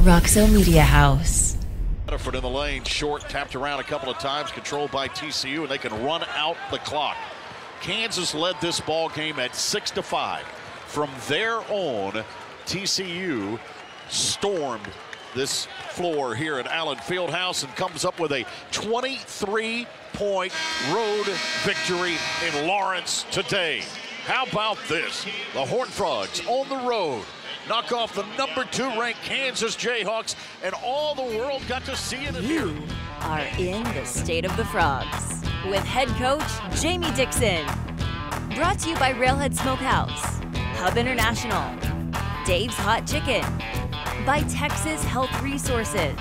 Roxo Media House. Rutherford in the lane, short, tapped around a couple of times, controlled by TCU, and they can run out the clock. Kansas led this ball game at 6-5. From there on, TCU stormed this floor here at Allen Fieldhouse and comes up with a 23-point road victory in Lawrence today. How about this? The Horned Frogs on the road knock off the number 2 ranked Kansas Jayhawks, and all the world got to see it. You are in the State of the Frogs with head coach Jamie Dixon. Brought to you by Railhead Smokehouse, Hub International, Dave's Hot Chicken, by Texas Health Resources,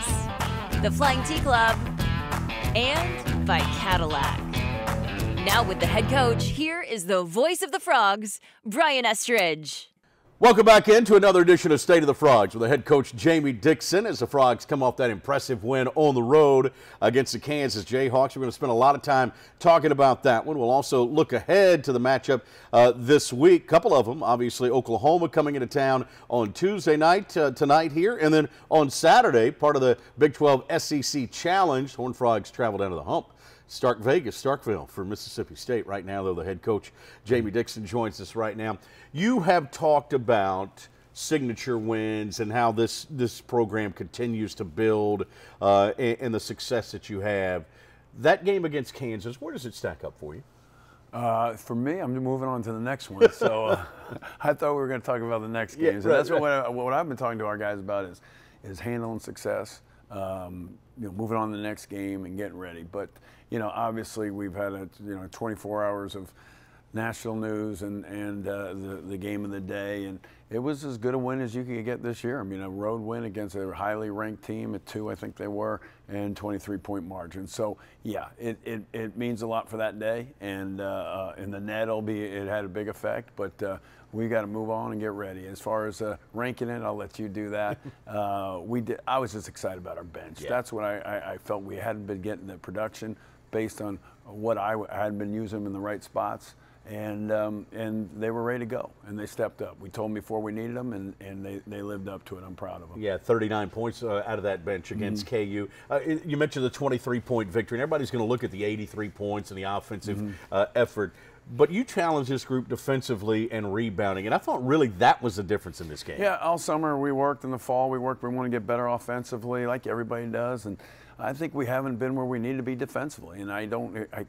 the Flying Tea Club, and by Cadillac. Now with the head coach, here is the voice of the Frogs, Brian Estridge. Welcome back into another edition of State of the Frogs with the head coach Jamie Dixon as the Frogs come off that impressive win on the road against the Kansas Jayhawks. We're going to spend a lot of time talking about that one. We'll also look ahead to the matchup this week. A couple of them, obviously Oklahoma coming into town on Tuesday night, tonight here, and then on Saturday, part of the Big 12 SEC Challenge. Horned Frogs travel down to the hump. Starkville for Mississippi State right now, though the head coach Jamie Dixon joins us right now. You have talked about signature wins and how this program continues to build and the success that you have. That game against Kansas, where does it stack up for you? For me, I'm moving on to the next one. So I thought we were going to talk about the next game. Yeah, so right, that's right. what I've been talking to our guys about is handling success. Moving on to the next game and getting ready. But obviously we've had 24 hours of national news and the game of the day, and it was as good a win as you could get this year. I mean, a road win against a highly ranked team at 2, I think they were, and 23-point margin. So yeah, it means a lot for that day, and in the net it had a big effect, but. We got to move on and get ready. As far as ranking it, I'll let you do that. I was just excited about our bench. Yeah. That's what I felt. We hadn't been getting the production based on what I hadn't been using them in the right spots, and they were ready to go, and they stepped up. We told them before we needed them, and they lived up to it. I'm proud of them. Yeah, 39 points out of that bench against KU. You mentioned the 23-point victory, and everybody's going to look at the 83 points and the offensive effort. But you challenged this group defensively and rebounding, and I thought really that was the difference in this game. Yeah, all summer we worked, in the fall we worked. We want to get better offensively like everybody does, and I think we haven't been where we need to be defensively, and I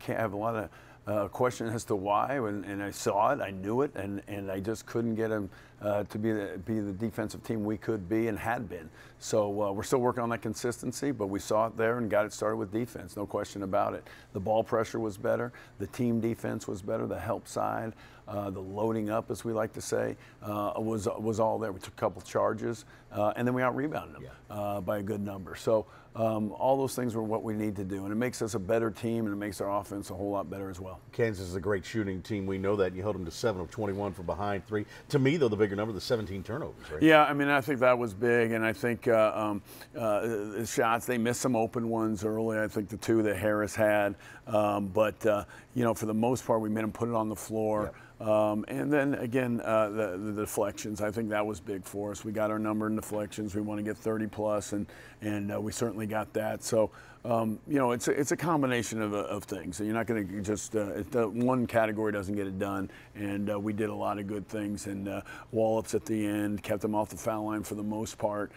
can't have a lot of question as to why, and I saw it, I knew it, and I just couldn't get them to be the defensive team we could be and had been. So we're still working on that consistency, but we saw it there and got it started with defense, no question about it. The ball pressure was better, the team defense was better, the help side, the loading up, as we like to say, was all there. We took a couple charges, and then we out-rebounded them by a good number. So all those things were what we need to do, and it makes us a better team, and it makes our offense a whole lot better as well. Kansas is a great shooting team. We know that. And you held them to 7 of 21 from behind 3. To me, though, the bigger number, the 17 turnovers, right? Yeah, I mean, I think that was big, and I think the shots, they missed some open ones early. I think the 2 that Harris had, but for the most part, we made them put it on the floor. Yep. And then again, the deflections, I think that was big for us. We got our number in deflections. We want to get 30 plus, and we certainly got that. So, it's a combination of things. So you're not going to just one category doesn't get it done. And we did a lot of good things, and wallops at the end, kept them off the foul line for the most part.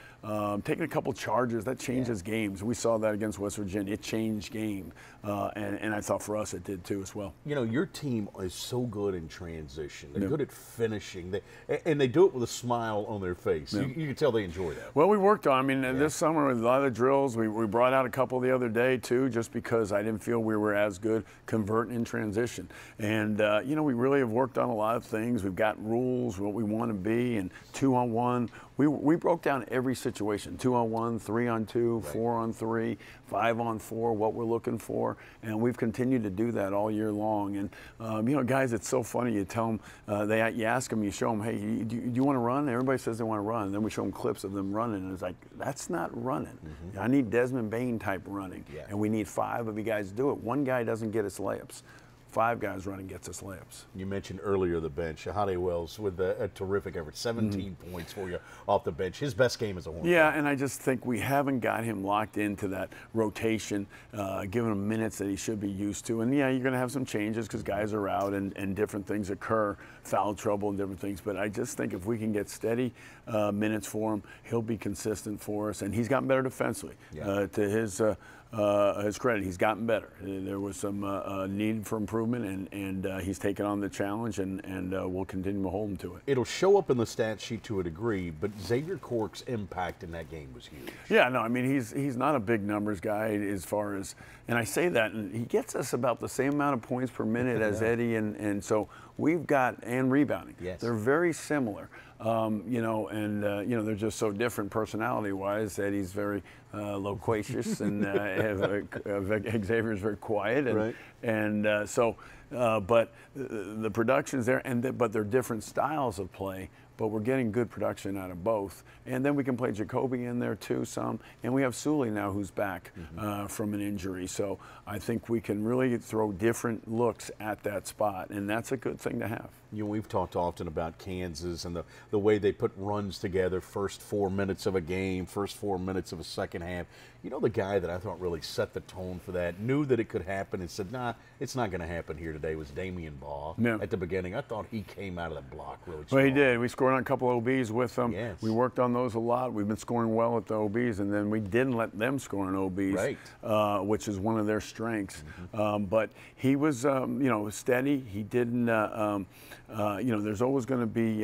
Taking a couple charges, that changes games. We saw that against West Virginia. It changed game, and I thought for us it did too as well. Your team is so good in transition. They're good at finishing, and they do it with a smile on their face. You can tell they enjoy that. Well, we worked on. This summer with a lot of drills, we brought out a couple the other day too, just because I didn't feel we were as good converting in transition. And we really have worked on a lot of things. We've got rules, what we want to be, and 2-on-1. We broke down every situation: 2-on-1, 3-on-2, 4-on-3, 5-on-4. What we're looking for, and we've continued to do that all year long. And guys, it's so funny. You tell them, you ask them, you show them, hey, do you want to run? Everybody says they want to run. And then we show them clips of them running, and it's like, that's not running. I need Desmond Bain type running, and we need 5 of you guys to do it. One guy doesn't get his layups. 5 guys running gets us layups. You mentioned earlier the bench. Hade Wells with a terrific effort, 17 points for you off the bench. His best game as a Horn. Yeah, and I just think we haven't got him locked into that rotation, giving him minutes that he should be used to. And yeah, you're going to have some changes because guys are out and different things occur, foul trouble and different things. But I just think if we can get steady minutes for him, he'll be consistent for us. And he's gotten better defensively. Yeah. To his credit, he's gotten better. There was some need for improvement, and he's taken on the challenge, and we'll continue to hold him to it. It'll show up in the stat sheet to a degree, but Xavier Cork's impact in that game was huge. Yeah, no, I mean, he's not a big numbers guy as far as, and I say that, and he gets us about the same amount of points per minute as Eddie, and so we've got, and rebounding. Yes. They're very similar, you know, and, you know, they're just so different personality-wise. Eddie's very loquacious, and Xavier's very quiet, and, right. and but the production's there, but they're different styles of play. But we're getting good production out of both. And then we can play Jacoby in there too some. And we have Sully now who's back from an injury. So I think we can really throw different looks at that spot. And that's a good thing to have. You know, we've talked often about Kansas and the way they put runs together, first 4 minutes of a game, first 4 minutes of a second half. You know, the guy that I thought really set the tone for that, knew that it could happen and said, nah, it's not going to happen here today, was Damian Baugh. Yeah. At the beginning. I thought he came out of the block really Well, strong. he did. We scored on a couple of OBs with them. Yes. We worked on those a lot. We've been scoring well at the OBs, and then we didn't let them score on OBs, right. Which is one of their strengths. But he was, you know, steady. He didn't, you know, there's always going to be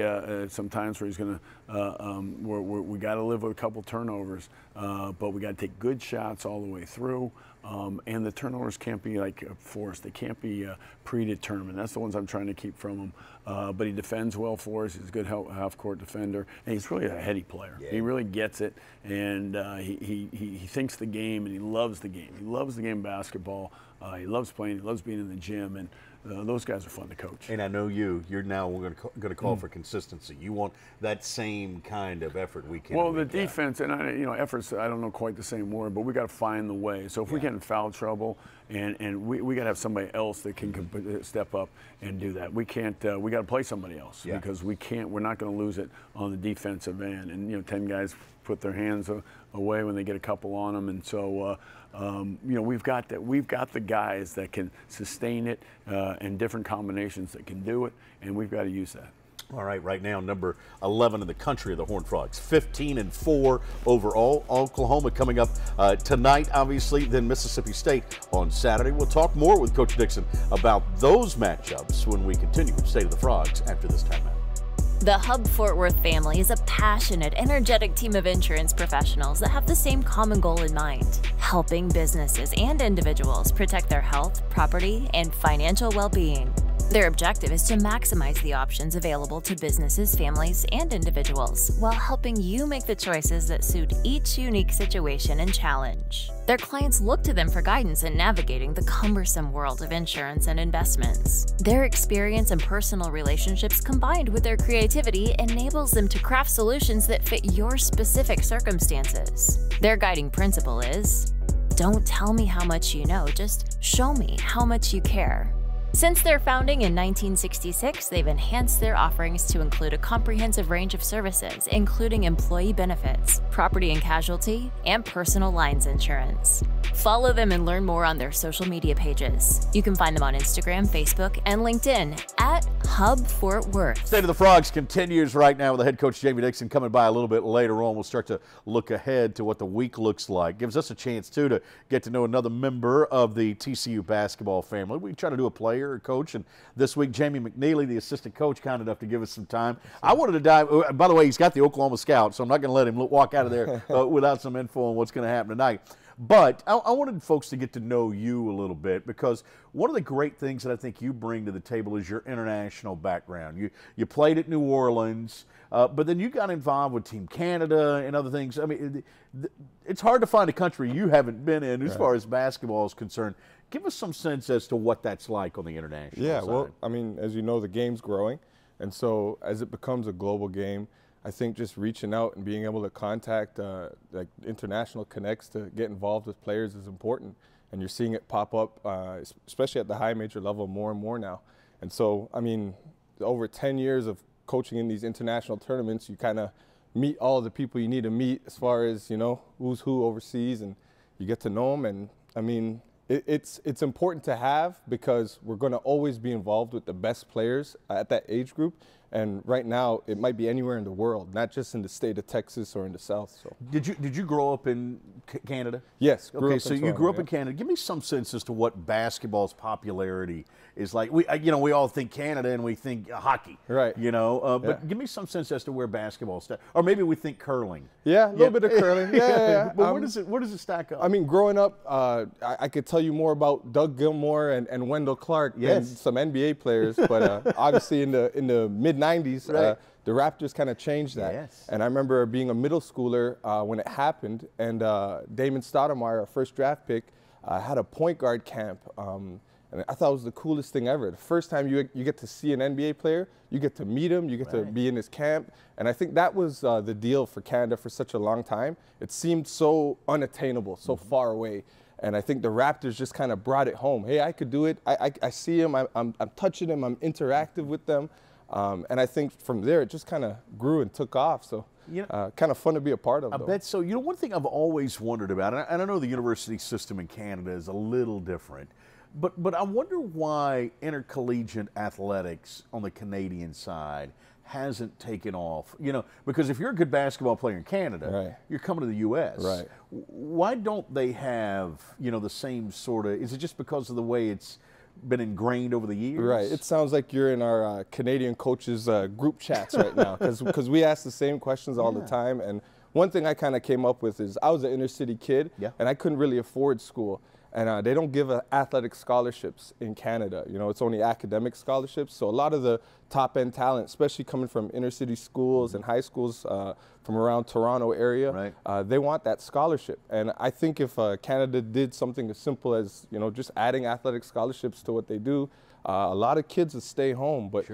some times where he's going to, we got to live with a couple turnovers, but we got to take good shots all the way through. And the turnovers can't be like forced. They can't be predetermined. That's the ones I'm trying to keep from him. But he defends well for us. He's a good half-court defender, and he's really a heady player. Yeah. He really gets it, and he thinks the game, and he loves the game. He loves the game of basketball. He loves playing. He loves being in the gym, and those guys are fun to coach. And I know you're now going to call for consistency. You want that same kind of effort week in. Well, the week out. defense, and you know, efforts, I don't know quite the same word, but we got to find the way. So if we get in foul trouble, and we got to have somebody else that can step up and do that. We can't. We got to play somebody else because we can't. We're not going to lose it on the defensive end. And you know, 10 guys put their hands away when they get a couple on them, and so. You know, we've got the guys that can sustain it and different combinations that can do it, and we've got to use that. All right, right now, number 11 in the country of the Horned Frogs, 15-4 overall. Oklahoma coming up tonight, obviously, then Mississippi State on Saturday. We'll talk more with Coach Dixon about those matchups when we continue State of the Frogs after this timeout. The Hub Fort Worth family is a passionate, energetic team of insurance professionals that have the same common goal in mind: helping businesses and individuals protect their health, property, and financial well-being. Their objective is to maximize the options available to businesses, families, and individuals while helping you make the choices that suit each unique situation and challenge. Their clients look to them for guidance in navigating the cumbersome world of insurance and investments. Their experience and personal relationships combined with their creativity enables them to craft solutions that fit your specific circumstances. Their guiding principle is, don't tell me how much you know, just show me how much you care. Since their founding in 1966, they've enhanced their offerings to include a comprehensive range of services, including employee benefits, property and casualty, and personal lines insurance. Follow them and learn more on their social media pages. You can find them on Instagram, Facebook, and LinkedIn at Hub Fort Worth. State of the Frogs continues right now with the head coach Jamie Dixon coming by a little bit later on. We'll start to look ahead to what the week looks like. Gives us a chance, too, to get to know another member of the TCU basketball family. We try to do a player or coach, and this week Jamie McNeely, the assistant coach, kind enough to give us some time. I wanted to dive, by the way, he's got the Oklahoma Scout, so I'm not going to let him walk out of there without some info on what's going to happen tonight. But I wanted folks to get to know you a little bit, because one of the great things that I think you bring to the table is your international background. You played at New Orleans, but then you got involved with Team Canada and other things. I mean, it's hard to find a country you haven't been in as far as basketball is concerned. Give us some sense as to what that's like on the international side. Well, I mean, as you know, the game's growing, and so as it becomes a global game, I think just reaching out and being able to contact like international connects to get involved with players is important. and you're seeing it pop up, especially at the high major level, more and more now. And so, I mean, over 10 years of coaching in these international tournaments, you kind of meet all the people you need to meet as far as, you know, who's who overseas, and you get to know them. And I mean, it's important to have, because we're going to always be involved with the best players at that age group. And right now, it might be anywhere in the world, not just in the state of Texas or in the South. So, did you grow up in Canada? Yes. Okay, so you grew up in Canada. Give me some sense as to what basketball's popularity is like. We all think Canada and we think hockey, right? But give me some sense as to where basketball starts, or maybe we think curling. Yeah, a little bit of curling. Yeah. But where does it stack up? I mean, growing up, I could tell you more about Doug Gilmour and Wendell Clark than some NBA players. But obviously, in the mid-'90s, right. The Raptors kind of changed that. Yes. And I remember being a middle schooler when it happened, and Damon Stoudemire, our first draft pick, had a point guard camp. And I thought it was the coolest thing ever. The first time you get to see an NBA player, you get to meet him, you get to be in his camp. And I think that was the deal for Canada for such a long time. It seemed so unattainable, so far away. And I think the Raptors just kind of brought it home. Hey, I could do it. I see him. I'm touching him. I'm interactive with them. And I think from there, it just kind of grew and took off. So kind of fun to be a part of. I bet so. One thing I've always wondered about, and I know the university system in Canada is a little different, but I wonder why intercollegiate athletics on the Canadian side hasn't taken off. Because if you're a good basketball player in Canada, you're coming to the U.S. Right. Why don't they have, the same sort of, is it just because of the way it's been ingrained over the years? Right. It sounds like you're in our Canadian coaches group chats right now, because we ask the same questions all the time. And one thing I kind of came up with is I was an inner city kid, and I couldn't really afford school. And they don't give athletic scholarships in Canada. It's only academic scholarships. So a lot of the top-end talent, especially coming from inner city schools and high schools from around Toronto area, they want that scholarship. And I think if Canada did something as simple as, just adding athletic scholarships to what they do, a lot of kids would stay home. But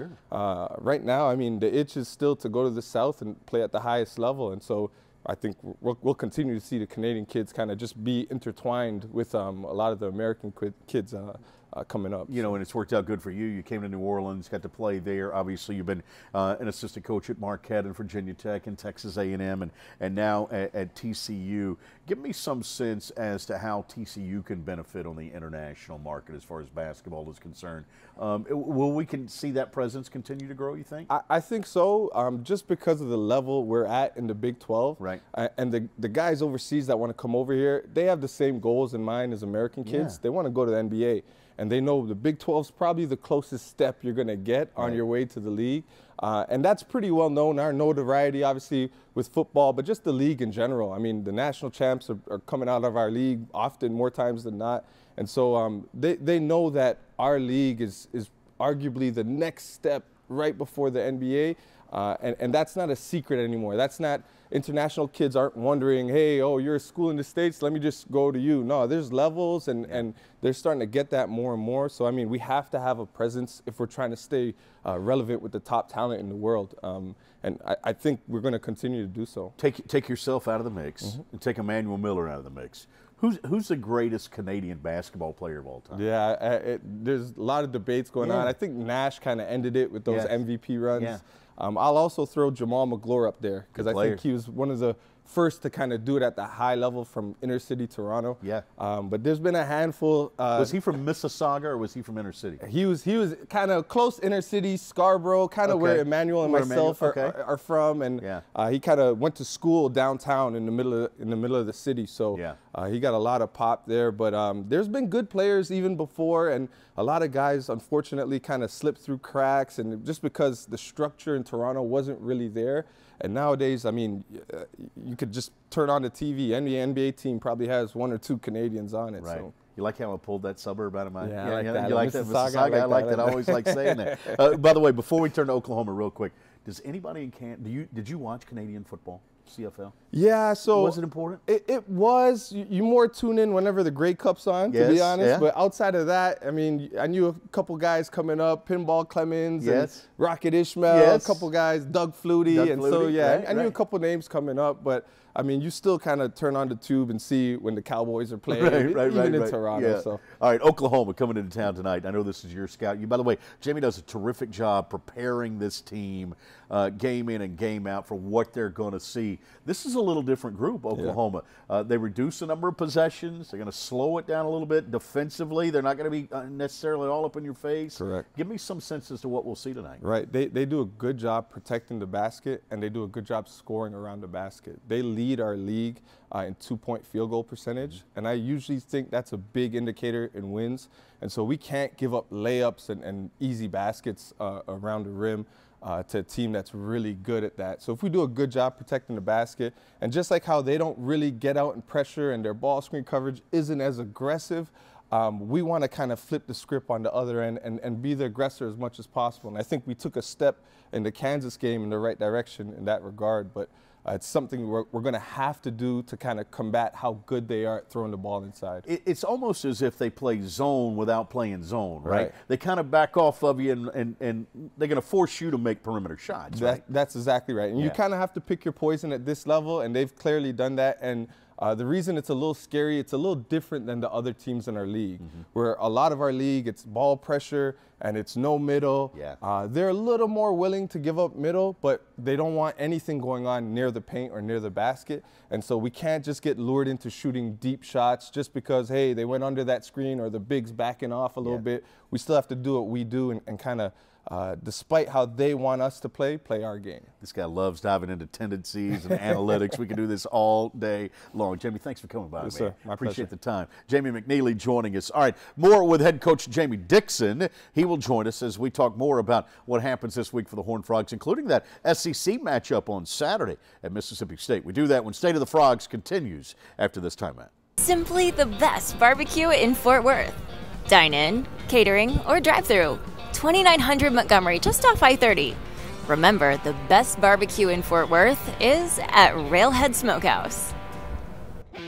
right now, I mean, the itch is still to go to the South and play at the highest level. And so I think we'll continue to see the Canadian kids kind of just be intertwined with a lot of the American kids coming up. And it's worked out good for you. You came to New Orleans, got to play there. Obviously, you've been an assistant coach at Marquette and Virginia Tech and Texas A&M, and now at TCU. Give me some sense as to how TCU can benefit on the international market as far as basketball is concerned. Will we see that presence continue to grow, you think? I think so, just because of the level we're at in the Big 12. Right. And the guys overseas that want to come over here, they have the same goals in mind as American kids. They want to go to the NBA. And they know the Big 12 is probably the closest step you're going to get on your way to the league. And that's pretty well known. Our notoriety, obviously, with football, but just the league in general. I mean, the national champs are coming out of our league often, more times than not. And so they know that our league is arguably the next step right before the NBA. And that's not a secret anymore. That's not, international kids aren't wondering, hey, oh, you're a school in the States, let me just go to you. No, there's levels, and they're starting to get that more and more. So, I mean, we have to have a presence if we're trying to stay relevant with the top talent in the world. And I think we're going to continue to do so. Take yourself out of the mix and take Emmanuel Miller out of the mix. Who's the greatest Canadian basketball player of all time? Yeah, there's a lot of debates going on. I think Nash kind of ended it with those MVP runs. Yeah. I'll also throw Jamal McGlure up there, because I think he was one of the first to kind of do it at the high level from inner city Toronto. Yeah. But there's been a handful. Was he from Mississauga or was he from inner city? He was kind of close inner city, Scarborough, kind of where Emmanuel and myself are from, and he kind of went to school downtown in the middle of the city. So he got a lot of pop there. But there's been good players even before, and a lot of guys unfortunately kind of slipped through cracks, and just because the structure in Toronto wasn't really there. And nowadays, I mean, you could just turn on the TV. Any NBA team probably has one or two Canadians on it. Right. So. You like how I pulled that suburb out of my? Yeah, I like that. You like that, Mississauga? I like that. I always like saying that. By the way, before we turn to Oklahoma, real quick, does anybody in Canada? Did you watch Canadian football, CFL? Yeah. So was it important? It was. You more tune in whenever the Grey Cup's on, to be honest. But outside of that, I mean, I knew a couple guys coming up, Pinball Clemens, and Rocket Ishmael, a couple guys, Doug Flutie, and so I knew a couple names coming up. But I mean, you still kind of turn on the tube and see when the Cowboys are playing, even in Toronto. Yeah. So. All right, Oklahoma coming into town tonight. I know this is your scout. By the way, Jamie does a terrific job preparing this team game in and game out for what they're going to see. This is a little different group, Oklahoma. Yeah. They reduce the number of possessions. They're going to slow it down a little bit defensively. They're not going to be necessarily all up in your face. Correct. Give me some sense as to what we'll see tonight. Right. They do a good job protecting the basket, and they do a good job scoring around the basket. They lead our league in 2-point field goal percentage, and I usually think that's a big indicator in wins. And so we can't give up layups and easy baskets around the rim to a team that's really good at that. So if we do a good job protecting the basket, and just like how they don't really get out and pressure and their ball screen coverage isn't as aggressive, we want to kind of flip the script on the other end and be the aggressor as much as possible. And I think we took a step in the Kansas game in the right direction in that regard, but it's something we're going to have to do to kind of combat how good they are at throwing the ball inside. It's almost as if they play zone without playing zone, right? They kind of back off of you, and they're going to force you to make perimeter shots, right? That's exactly right. And you kind of have to pick your poison at this level, and they've clearly done that. And the reason it's a little scary, it's a little different than the other teams in our league, where a lot of our league, it's ball pressure and it's no middle. They're a little more willing to give up middle, but they don't want anything going on near the paint or near the basket. And so we can't just get lured into shooting deep shots just because, hey, they went under that screen or the big's backing off a little bit. We still have to do what we do and kind of, despite how they want us to play our game. This guy loves diving into tendencies and analytics. We can do this all day long. Jamie, thanks for coming by, Yes, man. sir. My Appreciate pleasure. the time. Jamie McNeely joining us. All right, more with head coach Jamie Dixon. He will join us as we talk more about what happens this week for the Horned Frogs, including that SEC matchup on Saturday at Mississippi State. We do that when State of the Frogs continues after this timeout. Simply the best barbecue in Fort Worth. Dine-in, catering, or drive-through. 2900 Montgomery, just off I-30. Remember, the best barbecue in Fort Worth is at Railhead Smokehouse.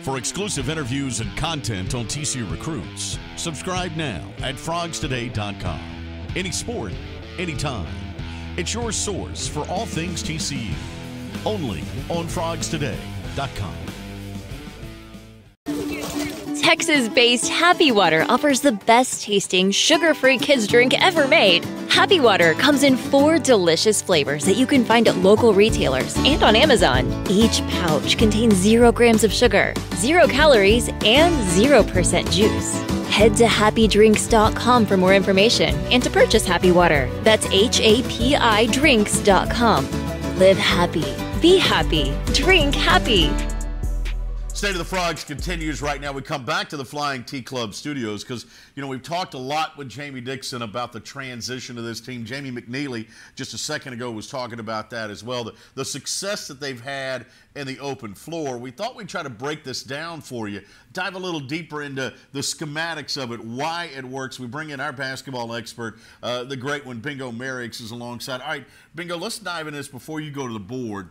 For exclusive interviews and content on TCU recruits, subscribe now at frogstoday.com. Any sport, anytime. It's your source for all things TCU. Only on frogstoday.com. Texas-based Happy Water offers the best-tasting, sugar-free kids drink ever made. Happy Water comes in 4 delicious flavors that you can find at local retailers and on Amazon. Each pouch contains 0 grams of sugar, 0 calories, and 0% juice. Head to happydrinks.com for more information and to purchase Happy Water. That's HAPIdrinks.com. Live happy, be happy, drink happy. State of the Frogs continues right now. We come back to the Flying T Club studios because, you know, we've talked a lot with Jamie Dixon about the transition of this team. Jamie McNeely just a second ago was talking about that as well, the success that they've had in the open floor. We thought we'd try to break this down for you, dive a little deeper into the schematics of it, why it works. We bring in our basketball expert, the great one, Bingo Merricks, is alongside. All right, Bingo, let's dive in this before you go to the board.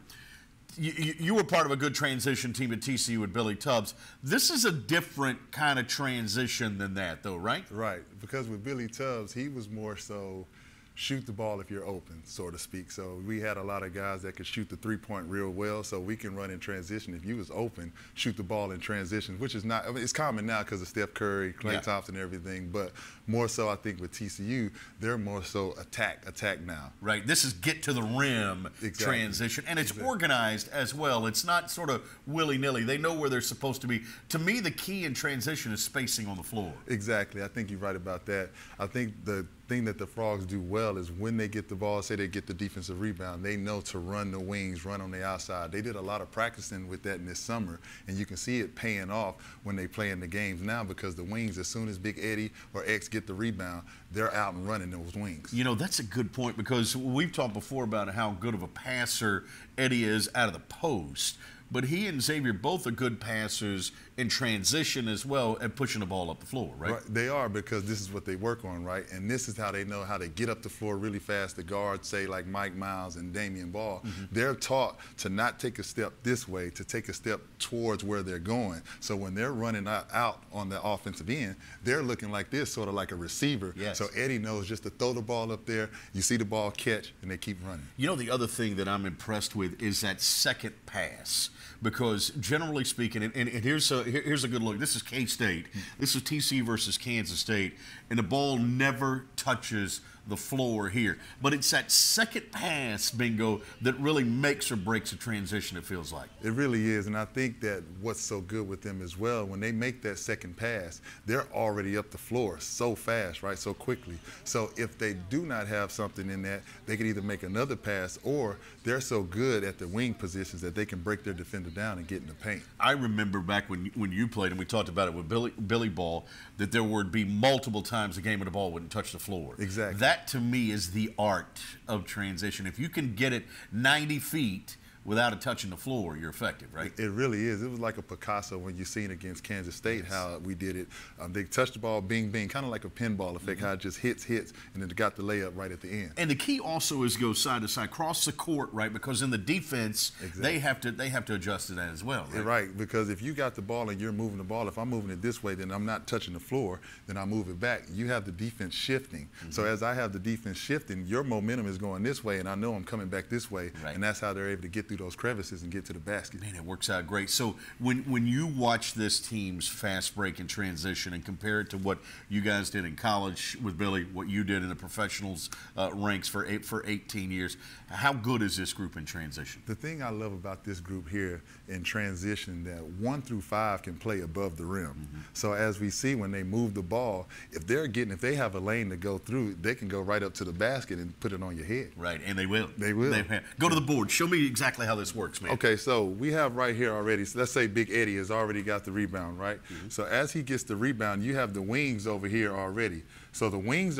You were part of a good transition team at TCU with Billy Tubbs. This is a different kind of transition than that, though, right? Right, because with Billy Tubbs, he was more so shoot the ball if you're open, so to speak. So we had a lot of guys that could shoot the three-point real well, so we can run in transition. If you was open, shoot the ball in transition, which is not, I mean, it's common now because of Steph Curry, Klay Thompson, and everything, but more so I think with TCU, they're more so attack now. Right, this is get to the rim transition, and it's organized as well. It's not sort of willy-nilly. They know where they're supposed to be. To me, the key in transition is spacing on the floor. Exactly, I think you're right about that. I think the thing that the Frogs do well is when they get the ball, say they get the defensive rebound, they know to run the wings, run on the outside. They did a lot of practicing with that in this summer, and you can see it paying off when they play in the games now because the wings, as soon as Big Eddie or X get the rebound, they're out and running those wings. You know, that's a good point because we've talked before about how good of a passer Eddie is out of the post. But he and Xavier both are good passers in transition as well and pushing the ball up the floor, right? Right? They are because this is what they work on, right? And this is how they know how to get up the floor really fast. The guards, say, like Mike Miles and Damian Ball, they're taught to not take a step this way, to take a step towards where they're going. So when they're running out on the offensive end, they're looking like this, sort of like a receiver. Yes. So Eddie knows just to throw the ball up there, you see the ball catch, and they keep running. You know, the other thing that I'm impressed with is that second pass. because generally speaking, and here's a good look. This is K-State. This is TCU versus Kansas State, and the ball never touches the floor here. But it's that second pass, Bingo, that really makes or breaks a transition, it feels like. It really is, and I think that what's so good with them as well, when they make that second pass, they're already up the floor so fast, right, so quickly. So if they do not have something in that, they can either make another pass, or they're so good at the wing positions that they can break their defender down and get in the paint. I remember back when you played, and we talked about it with Billy Ball, that there would be multiple times a game when the ball wouldn't touch the floor. Exactly. That, to me, is the art of transition. If you can get it 90 feet without it touching the floor, you're effective, right? It really is. It was like a Picasso when you seen against Kansas State, how we did it. They touched the ball, bing, bing, kind of like a pinball effect, how it just hits, and then got the layup right at the end. And the key also is go side to side, cross the court, right? Because in the defense, they have to adjust to that as well, right? Right, because if you got the ball and you're moving the ball, if I'm moving it this way, then I'm not touching the floor, then I move it back. You have the defense shifting. So as I have the defense shifting, your momentum is going this way, and I know I'm coming back this way, and that's how they're able to get through those crevices and get to the basket. Man, it works out great. So when you watch this team's fast break and transition and compare it to what you guys did in college with Billy, what you did in the professionals ranks for 18 years, how good is this group in transition? The thing I love about this group here in transition, that 1 through 5 can play above the rim. So as we see when they move the ball, if they have a lane to go through, they can go right up to the basket and put it on your head. Right, and they will. They will. Go to the board. Show me exactly how this works, man. Okay, so we have right here already, so let's say Big Eddie has already got the rebound, right? So as he gets the rebound, you have the wings over here already. So the wings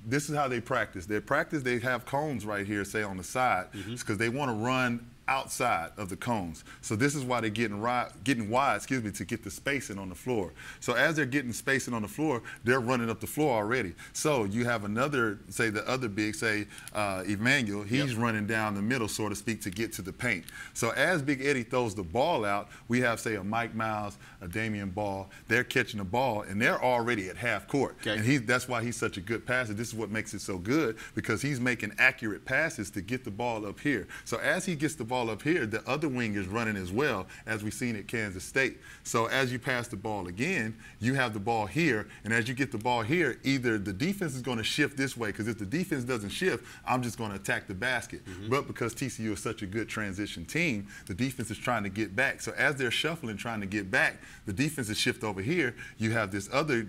this is how they practice. They have cones right here, say on the side, because they want to run outside of the cones. So this is why they're getting wide, to get the spacing on the floor. So as they're getting spacing on the floor, they're running up the floor already. So you have another, say the other big, say Emmanuel, he's running down the middle, so to speak, to get to the paint. So as Big Eddie throws the ball out, we have, say, a Mike Miles, a Damian Ball, they're catching the ball, and they're already at half court. Okay. And that's why he's such a good passer. This is what makes it so good, because he's making accurate passes to get the ball up here. So as he gets the ball up here, the other wing is running as well, as we've seen at Kansas State. So as you pass the ball again, you have the ball here, and as you get the ball here, either the defense is going to shift this way, because if the defense doesn't shift, I'm just going to attack the basket. But because TCU is such a good transition team, the defense is trying to get back. So as they're shuffling, trying to get back, the defense is shift over here. You have this other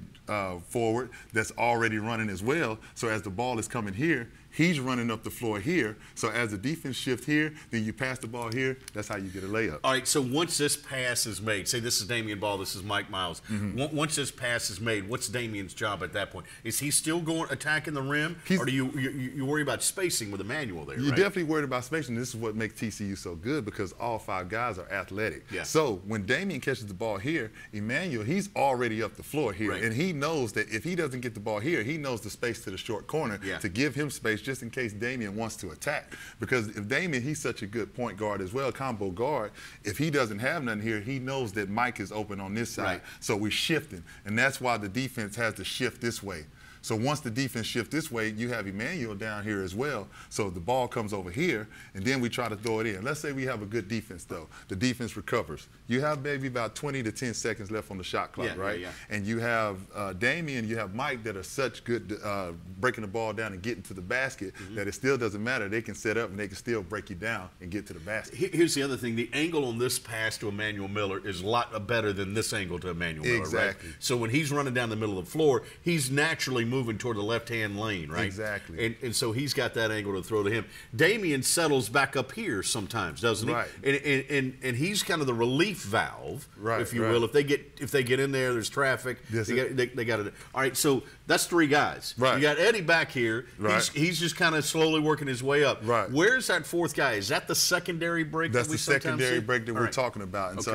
forward that's already running as well. So as the ball is coming here, he's running up the floor here. So as the defense shifts here, then you pass the ball here. That's how you get a layup. All right, so once this pass is made, say this is Damian Ball, this is Mike Miles. Once this pass is made, what's Damian's job at that point? Is he still going attacking the rim, or do you worry about spacing with Emmanuel there? You're definitely worried about spacing. This is what makes TCU so good, because all 5 guys are athletic. Yeah. So when Damian catches the ball here, Emmanuel, he's already up the floor here, and he knows that if he doesn't get the ball here, he knows the space to the short corner to give him space, just in case Damian wants to attack. Because if Damian, he's such a good point guard as well, combo guard, if he doesn't have nothing here, he knows that Mike is open on this side. So we're shifting, and that's why the defense has to shift this way. So once the defense shifts this way, you have Emmanuel down here as well. So the ball comes over here, and then we try to throw it in. Let's say we have a good defense, though. The defense recovers. You have maybe about 20 to 10 seconds left on the shot clock, right? And you have Damian, you have Mike that are such good breaking the ball down and getting to the basket that it still doesn't matter. They can set up, and they can still break you down and get to the basket. Here's the other thing. The angle on this pass to Emmanuel Miller is a lot better than this angle to Emmanuel Miller, right? So when he's running down the middle of the floor, he's naturally moving toward the left-hand lane, right? Exactly. And so he's got that angle to throw to him. Damian settles back up here sometimes, doesn't he? Right. And he's kind of the relief valve, if you will. If they get in there, there's traffic. They got it. All right, so that's 3 guys. Right. You got Eddie back here. Right. He's just kind of slowly working his way up. Right. Where's that 4th guy? Is that the secondary break? That's the secondary break that we're talking about. And so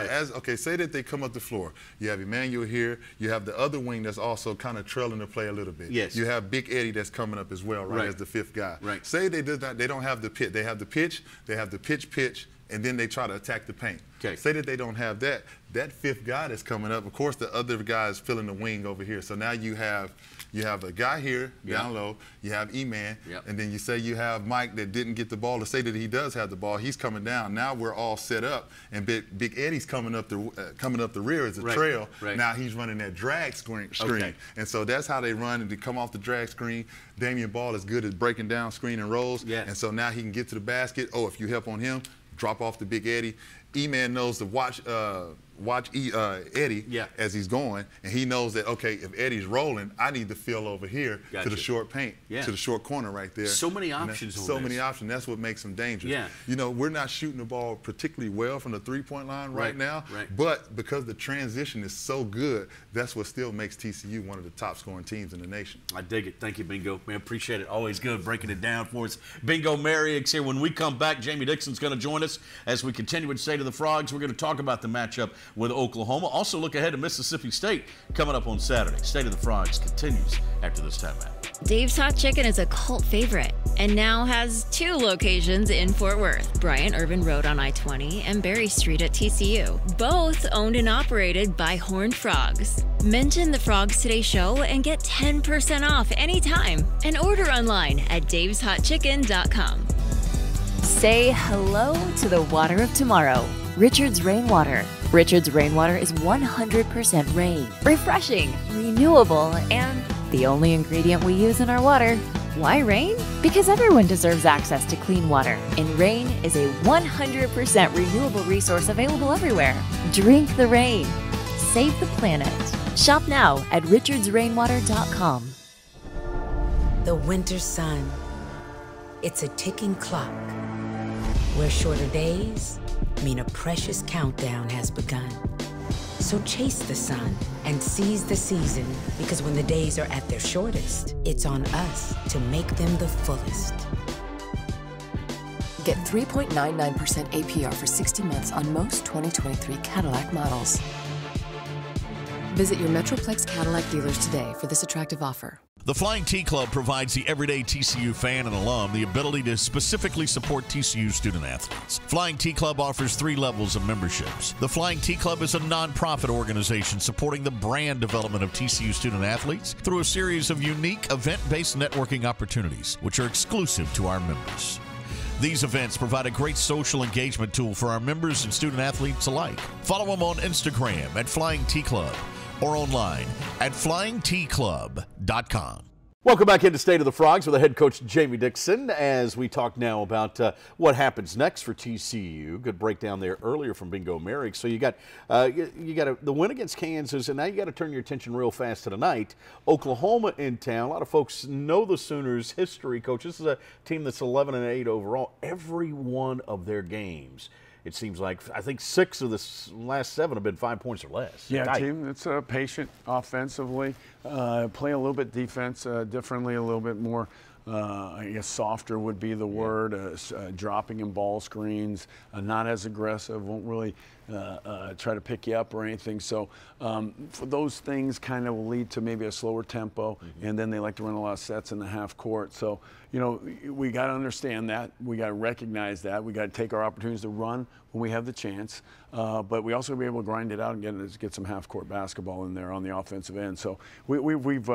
say that they come up the floor. You have Emmanuel here. You have the other wing that's also kind of trailing the play a little bit. Yes. You have Big Eddie that's coming up as well, right, as the 5th guy. Right. Say they don't have the pitch. They have the pitch, they have the pitch, and then they try to attack the paint. Okay. Say that they don't have that. That fifth guy that's coming up, of course, the other guy is filling the wing over here. So now you have a guy here down low, you have E-Man, and then you say you have Mike that didn't get the ball. To say that he does have the ball, he's coming down. Now we're all set up, and Big Eddie's coming up the rear as a trail. Now he's running that drag screen, and so that's how they run, and to come off the drag screen. Damian Ball is good at breaking down screen and rolls, and so now he can get to the basket. Oh, if you help on him, drop off to Big Eddie. E-Man knows to watch Eddie as he's going, and he knows that, okay, if Eddie's rolling, I need to fill over here to the short paint, to the short corner right there. So many options. So many options. That's what makes them dangerous. You know, we're not shooting the ball particularly well from the three-point line right now, but because the transition is so good, that's what still makes TCU one of the top-scoring teams in the nation. I dig it. Thank you, Bingo. Man, appreciate it. Always good breaking it down for us. Bingo Marriott here. When we come back, Jamie Dixon's going to join us as we continue with State of the Frogs. We're going to talk about the matchup with Oklahoma. Also look ahead to Mississippi State coming up on Saturday. State of the Frogs continues after this time out. Dave's Hot Chicken is a cult favorite and now has 2 locations in Fort Worth, Bryant Irvin Road on I-20 and Berry Street at TCU, both owned and operated by Horned Frogs. Mention the Frogs Today show and get 10% off anytime, and order online at daveshotchicken.com. Say hello to the water of tomorrow. Richard's Rainwater. Richard's Rainwater is 100% rain, refreshing, renewable, and the only ingredient we use in our water. Why rain? Because everyone deserves access to clean water, and rain is a 100% renewable resource available everywhere. Drink the rain. Save the planet. Shop now at richardsrainwater.com. The winter sun. It's a ticking clock, where shorter days mean a precious countdown has begun. So chase the sun and seize the season, because when the days are at their shortest, it's on us to make them the fullest. Get 3.99% APR for 60 months on most 2023 Cadillac models. Visit your Metroplex Cadillac dealers today for this attractive offer. The Flying T Club provides the everyday TCU fan and alum the ability to specifically support TCU student athletes. Flying T Club offers 3 levels of memberships. The Flying T Club is a nonprofit organization supporting the brand development of TCU student athletes through a series of unique event-based networking opportunities, which are exclusive to our members. These events provide a great social engagement tool for our members and student athletes alike. Follow them on Instagram at Flying T Club or online at flyingtclub.com. Welcome back into State of the Frogs with the head coach Jamie Dixon as we talk now about what happens next for TCU. Good breakdown there earlier from Bingo Merrick. So you got the win against Kansas, and now you got to turn your attention real fast to tonight. Oklahoma in town. A lot of folks know the Sooners' history, coach. This is a team that's 11-8 overall. Every one of their games, it seems like, I think 6 of the last 7 have been 5 points or less. Yeah, team that's patient offensively, play a little bit defense differently, a little bit more, I guess softer would be the word, dropping in ball screens, not as aggressive, won't really try to pick you up or anything. So for those things kind of will lead to maybe a slower tempo, and then they like to run a lot of sets in the half court. So, you know, we got to understand that. We got to recognize that. We got to take our opportunities to run when we have the chance, but we also be able to grind it out and get some half court basketball in there on the offensive end. So we've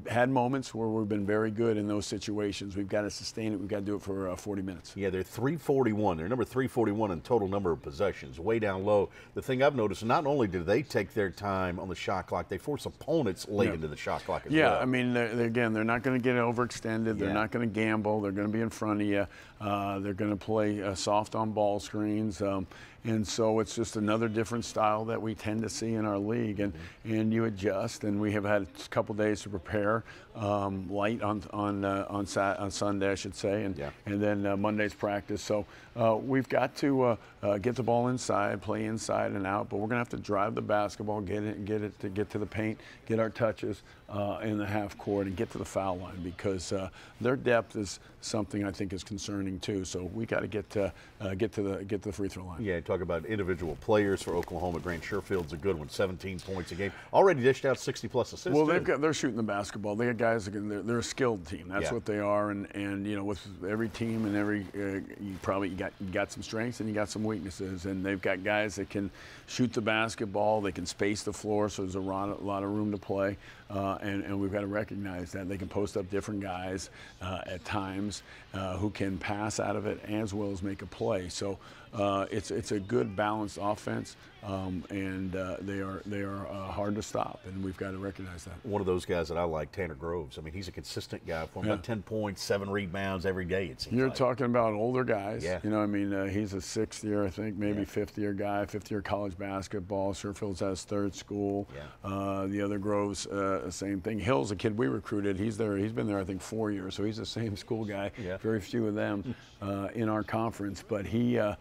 had moments where we've been very good in those situations. We've got to sustain it. We've got to do it for 40 minutes. Yeah, they're 341. They're number 341 in total number of possessions, way down low. The thing I've noticed, not only do they take their time on the shot clock, they force opponents late into the shot clock as well. Yeah, I mean, they're not going to get overextended. They're not going to gamble. They're going to be in front of you. They're going to play soft on ball screens. And so it's just another different style that we tend to see in our league, and you adjust. And we have had a couple days to prepare, light on Sunday, I should say, and then Monday's practice. So we've got to get the ball inside, play inside and out. But we're going to have to drive the basketball, get it to get to the paint, get our touches in the half court, and get to the foul line, because their depth is something I think is concerning too. So we got to get to the free throw line. Yeah, talk about individual players for Oklahoma. Grant Sherfield's a good one, 17 points a game. Already dished out 60-plus assists. Well, they're shooting the basketball. They got guys. They're a skilled team. That's what they are. And you know, with every team and every you got some strengths and you got some weaknesses. And they've got guys that can shoot the basketball. They can space the floor, so there's a lot of room to play. And we've got to recognize that they can post up different guys at times who can pass out of it as well as make a play. So it's a good balanced offense, and they are hard to stop, and we've got to recognize that. One of those guys that I like, Tanner Groves. I mean, he's a consistent guy for about 10 points, 7 rebounds every day. It seems You're like. talking about older guys. Yeah. You know, I mean, he's a 6th year, I think, maybe 5th year guy, 5th year college basketball. Sherfield's at his 3rd school. Yeah. The other Groves, same thing. Hill's a kid we recruited. He's been there, I think, 4 years, so he's the same school guy. Yeah. Very few of them in our conference, but he gets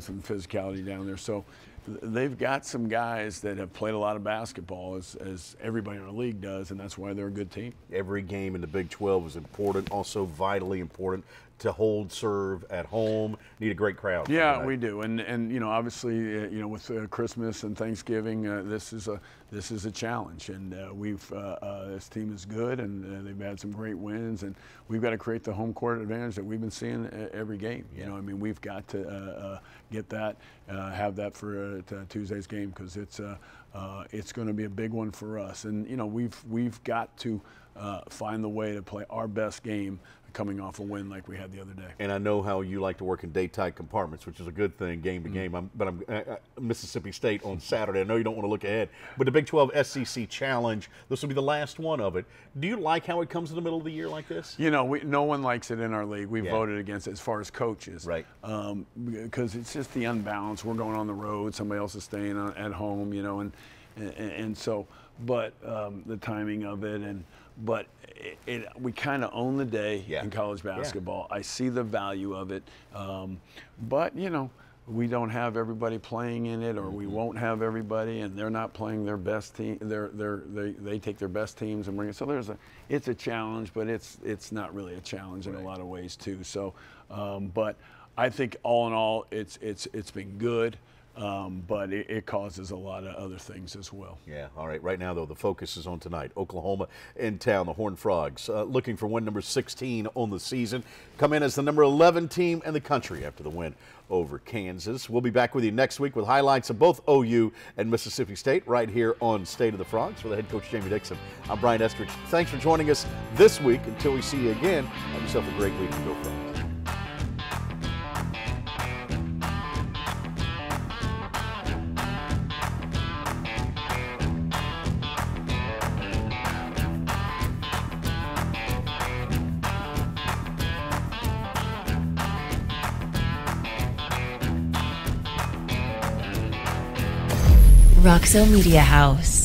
some physicality down there. So they've got some guys that have played a lot of basketball, as everybody in our league does, and that's why they're a good team. Every game in the Big 12 is important, also vitally important to hold serve at home. Need a great crowd. Yeah, we do, and you know, obviously, you know, with Christmas and Thanksgiving, this is a challenge, and this team is good, and they've had some great wins, and we've got to create the home court advantage that we've been seeing every game. You know, I mean, we've got to get that, have that for Tuesday's game, because it's going to be a big one for us, and you know, we've got to find the way to play our best game coming off a win like we had the other day. And I know how you like to work in day-tight compartments, which is a good thing, game to game. I'm Mississippi State on Saturday. I know you don't want to look ahead, but the Big 12 SEC Challenge, this will be the last one of it. Do you like how it comes in the middle of the year like this? You know, no one likes it in our league. We voted against it as far as coaches. Right. Because it's just the unbalance. We're going on the road. Somebody else is staying at home, you know, and so, but the timing of it, but we kind of own the day in college basketball. I see the value of it, but you know, we don't have everybody playing in it, or we won't have everybody, and they're not playing their best team. They take their best teams and bring it. So it's a challenge, but it's not really a challenge in a lot of ways too. So, but I think all in all, it's been good. But it causes a lot of other things as well. Yeah, all right. Right now, though, the focus is on tonight. Oklahoma in town, the Horned Frogs, looking for win number 16 on the season. Come in as the number 11 team in the country after the win over Kansas. We'll be back with you next week with highlights of both OU and Mississippi State right here on State of the Frogs. For the head coach, Jamie Dixon, I'm Brian Estridge. Thanks for joining us this week. Until we see you again, have yourself a great week and go Frogs. Roxo Media House.